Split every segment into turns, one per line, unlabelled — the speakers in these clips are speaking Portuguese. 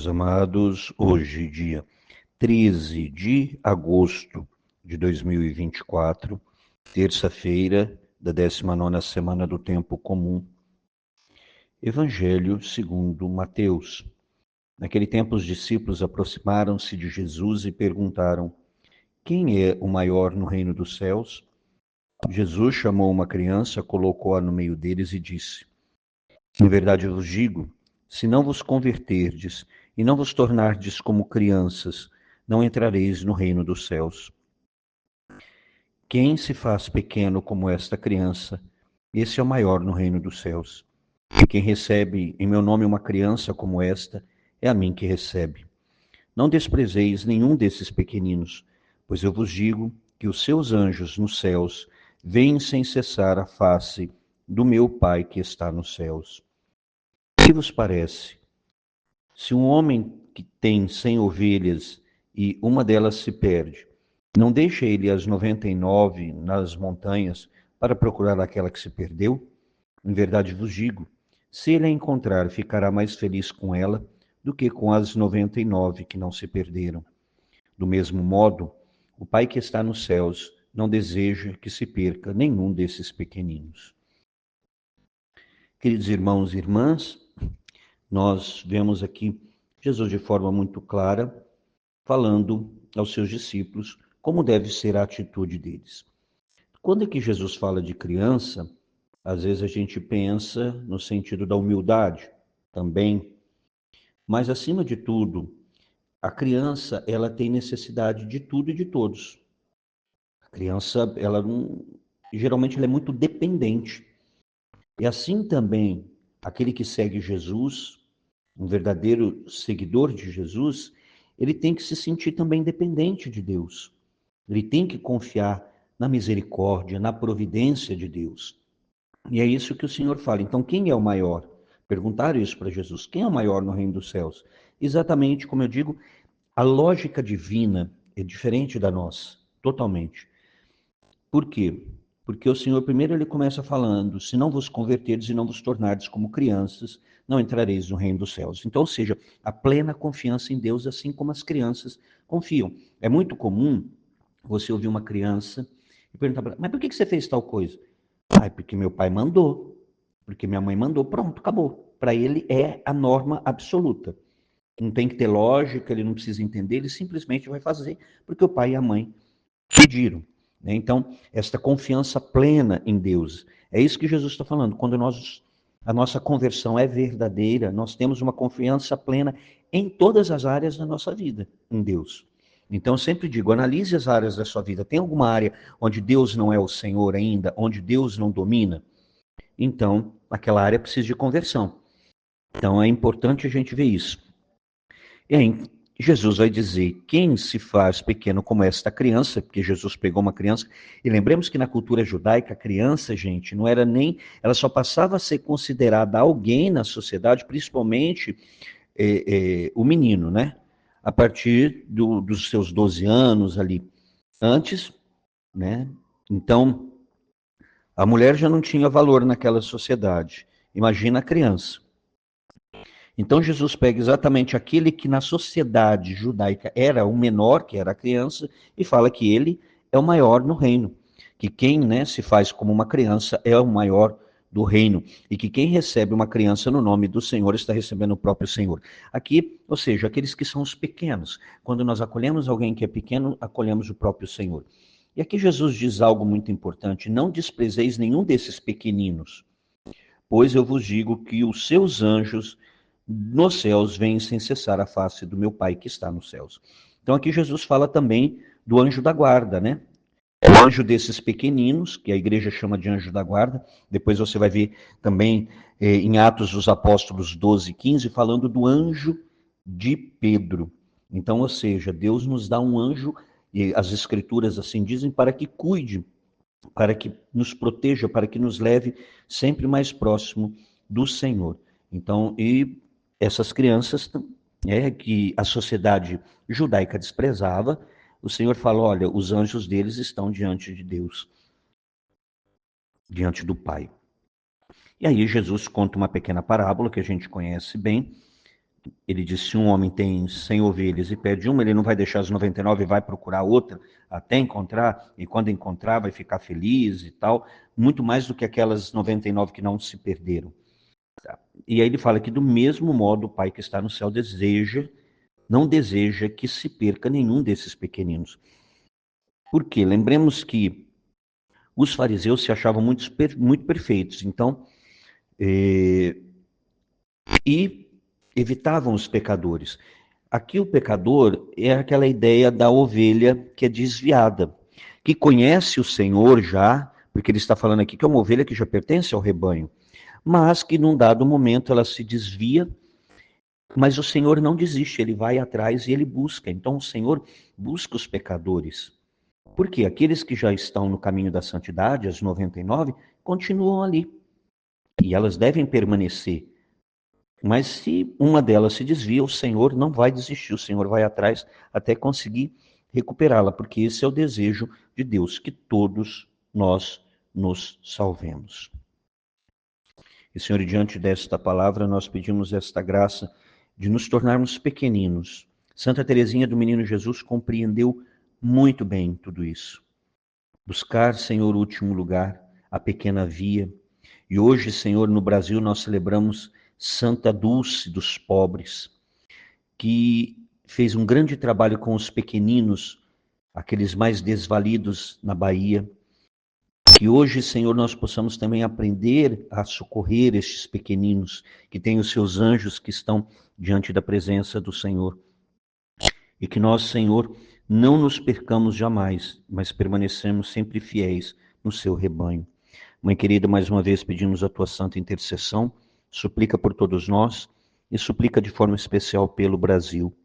Meus amados, hoje, dia 13 de agosto de 2024, terça-feira da 19ª semana do Tempo Comum, Evangelho segundo Mateus. Naquele tempo, os discípulos aproximaram-se de Jesus e perguntaram: quem é o maior no reino dos céus? Jesus chamou uma criança, colocou-a no meio deles e disse: em verdade eu vos digo, se não vos converterdes e não vos tornardes como crianças, não entrareis no reino dos céus. Quem se faz pequeno como esta criança, esse é o maior no reino dos céus. E quem recebe em meu nome uma criança como esta, é a mim que recebe. Não desprezeis nenhum desses pequeninos, pois eu vos digo que os seus anjos nos céus veem sem cessar a face do meu Pai que está nos céus. O que vos parece? Se um homem que tem 100 ovelhas e uma delas se perde, não deixa ele as 99 nas montanhas para procurar aquela que se perdeu? Em verdade vos digo, se ele a encontrar, ficará mais feliz com ela do que com as 99 que não se perderam. Do mesmo modo, o Pai que está nos céus não deseja que se perca nenhum desses pequeninos. Queridos irmãos e irmãs, nós vemos aqui Jesus de forma muito clara falando aos seus discípulos como deve ser a atitude deles. Quando é que Jesus fala de criança, às vezes a gente pensa no sentido da humildade também, mas acima de tudo, a criança ela tem necessidade de tudo e de todos. A criança, ela não, geralmente ela é muito dependente. E assim também, aquele que segue Jesus, um verdadeiro seguidor de Jesus, ele tem que se sentir também dependente de Deus. Ele tem que confiar na misericórdia, na providência de Deus. E é isso que o Senhor fala. Então, quem é o maior? Perguntaram isso para Jesus. Quem é o maior no reino dos céus? Exatamente como eu digo, a lógica divina é diferente da nossa, totalmente. Por quê? Porque o Senhor, primeiro, ele começa falando: se não vos converterdes e não vos tornardes como crianças, não entrareis no reino dos céus. Então, ou seja, a plena confiança em Deus, assim como as crianças confiam. É muito comum você ouvir uma criança e perguntar para ela: mas por que você fez tal coisa? Ah, é porque meu pai mandou, porque minha mãe mandou, pronto, acabou. Para ele é a norma absoluta. Não tem que ter lógica, ele não precisa entender, ele simplesmente vai fazer porque o pai e a mãe pediram. Então, esta confiança plena em Deus, é isso que Jesus está falando. Quando a nossa conversão é verdadeira, nós temos uma confiança plena em todas as áreas da nossa vida, em Deus. Então, eu sempre digo, analise as áreas da sua vida. Tem alguma área onde Deus não é o Senhor ainda, onde Deus não domina? Então, aquela área precisa de conversão. Então, é importante a gente ver isso. E aí, Jesus vai dizer: quem se faz pequeno como esta criança, porque Jesus pegou uma criança, e lembremos que na cultura judaica, a criança, gente, não era nem, ela só passava a ser considerada alguém na sociedade, principalmente o menino, né? A partir dos seus 12 anos ali. Antes, né? Então, a mulher já não tinha valor naquela sociedade. Imagina a criança. Então Jesus pega exatamente aquele que na sociedade judaica era o menor, que era a criança, e fala que ele é o maior no reino. Que quem, né, se faz como uma criança é o maior do reino. E que quem recebe uma criança no nome do Senhor está recebendo o próprio Senhor. Aqui, ou seja, aqueles que são os pequenos. Quando nós acolhemos alguém que é pequeno, acolhemos o próprio Senhor. E aqui Jesus diz algo muito importante: não desprezeis nenhum desses pequeninos, pois eu vos digo que os seus anjos nos céus veem sem cessar a face do meu Pai que está nos céus. Então aqui Jesus fala também do anjo da guarda, né? O anjo desses pequeninos, que a igreja chama de anjo da guarda. Depois você vai ver também em Atos dos Apóstolos 12, 15, falando do anjo de Pedro. Então, ou seja, Deus nos dá um anjo, e as escrituras assim dizem, para que cuide, para que nos proteja, para que nos leve sempre mais próximo do Senhor. Então, e essas crianças que a sociedade judaica desprezava, o Senhor fala: olha, os anjos deles estão diante de Deus, diante do Pai. E aí Jesus conta uma pequena parábola que a gente conhece bem, Ele diz, se um homem tem 100 ovelhas e perde uma, ele não vai deixar as 99 e vai procurar outra até encontrar, e quando encontrar vai ficar feliz e tal, muito mais do que aquelas 99 que não se perderam. E aí ele fala que do mesmo modo o Pai que está no céu não deseja que se perca nenhum desses pequeninos. Por quê? Lembremos que os fariseus se achavam muito perfeitos, então, e evitavam os pecadores. Aqui o pecador é aquela ideia da ovelha que é desviada, que conhece o Senhor já, porque ele está falando aqui que é uma ovelha que já pertence ao rebanho, mas que num dado momento ela se desvia, mas o Senhor não desiste, ele vai atrás e ele busca. Então o Senhor busca os pecadores. Porque aqueles que já estão no caminho da santidade, as 99, continuam ali. E elas devem permanecer. Mas se uma delas se desvia, o Senhor não vai desistir, o Senhor vai atrás até conseguir recuperá-la, porque esse é o desejo de Deus, que todos nós nos salvemos. E, Senhor, diante desta palavra, nós pedimos esta graça de nos tornarmos pequeninos. Santa Teresinha do Menino Jesus compreendeu muito bem tudo isso. Buscar, Senhor, o último lugar, a pequena via. E hoje, Senhor, no Brasil nós celebramos Santa Dulce dos Pobres, que fez um grande trabalho com os pequeninos, aqueles mais desvalidos na Bahia. Que hoje, Senhor, nós possamos também aprender a socorrer estes pequeninos, que têm os seus anjos que estão diante da presença do Senhor. E que nós, Senhor, não nos percamos jamais, mas permanecemos sempre fiéis no seu rebanho. Mãe querida, mais uma vez pedimos a tua santa intercessão, suplica por todos nós e suplica de forma especial pelo Brasil.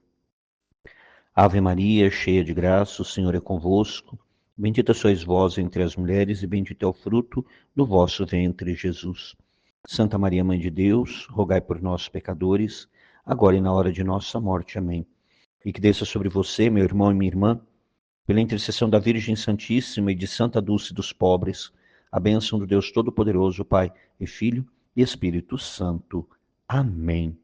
Ave Maria, cheia de graça, o Senhor é convosco. Bendita sois vós entre as mulheres e bendito é o fruto do vosso ventre, Jesus. Santa Maria, Mãe de Deus, rogai por nós, pecadores, agora e na hora de nossa morte. Amém. E que desça sobre você, meu irmão e minha irmã, pela intercessão da Virgem Santíssima e de Santa Dulce dos Pobres, a bênção do Deus Todo-Poderoso, Pai e Filho e Espírito Santo. Amém.